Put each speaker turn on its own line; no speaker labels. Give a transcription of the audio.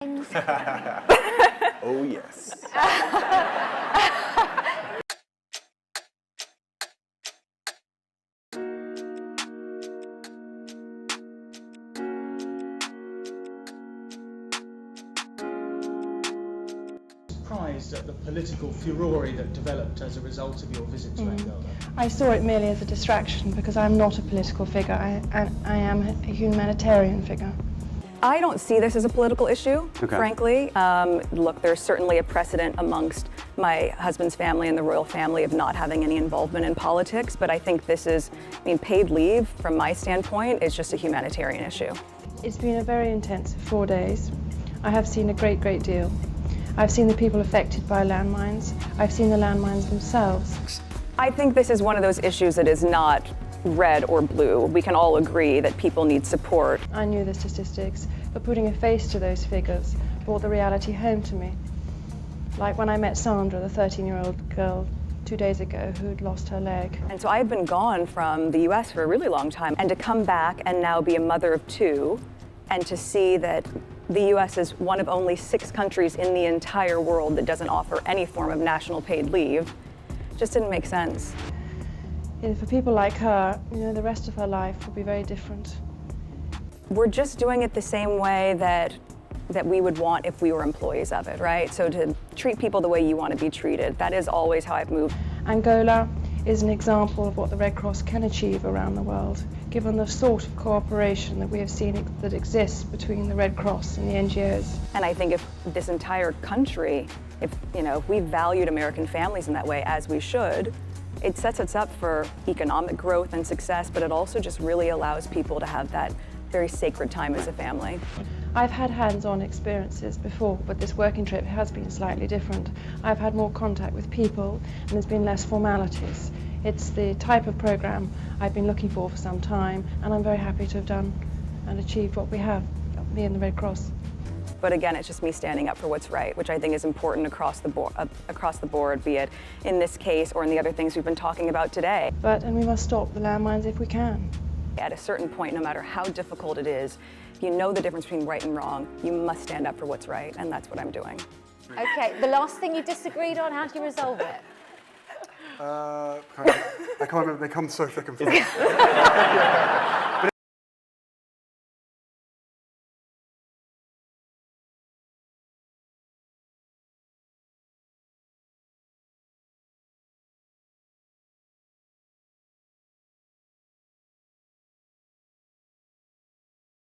Oh, yes.
Surprised at the political furore that developed as a result of your visit to Angola?
I saw it merely as a distraction because I'm not a political figure. I am a humanitarian figure.
I don't see this as a political issue, frankly. Look, there's certainly a precedent amongst my husband's family and the royal family of not having any involvement in politics, but I think this is, paid leave from my standpoint is just a humanitarian issue.
It's been a very intensive 4 days. I have seen a great deal. I've seen the people affected by landmines. I've seen the landmines themselves.
I think this is one of those issues that is not red or blue. We can all agree that people need support.
I knew the statistics, but putting a face to those figures brought the reality home to me. Like when I met Sandra, the 13-year-old girl 2 days ago who'd lost her leg.
And so I've been gone from the US for a really long time, and to come back and now be a mother of two, and to see that the US is one of only 6 countries in the entire world that doesn't offer any form of national paid leave, just didn't make sense.
And for people like her, the rest of her life will be very different.
We're just doing it the same way that we would want if we were employees of it, right? So to treat people the way you want to be treated, that is always how I've moved.
Angola is an example of what the Red Cross can achieve around the world, given the sort of cooperation that we have seen that exists between the Red Cross and the NGOs.
And I think if this entire country, if we valued American families in that way, as we should, it sets us up for economic growth and success, but it also just really allows people to have that very sacred time as a family.
I've had hands-on experiences before, but this working trip has been slightly different. I've had more contact with people, and there's been less formalities. It's the type of program I've been looking for some time, and I'm very happy to have done and achieved what we have, me and the Red Cross.
But again, it's just me standing up for what's right, which I think is important across the board, be it in this case or in the other things we've been talking about today.
And we must stop the landmines if we can.
At a certain point, no matter how difficult it is, you know the difference between right and wrong. You must stand up for what's right, and that's what I'm doing.
Okay, the last thing you disagreed on, how do you resolve it?
I can't remember, they come so thick and fast.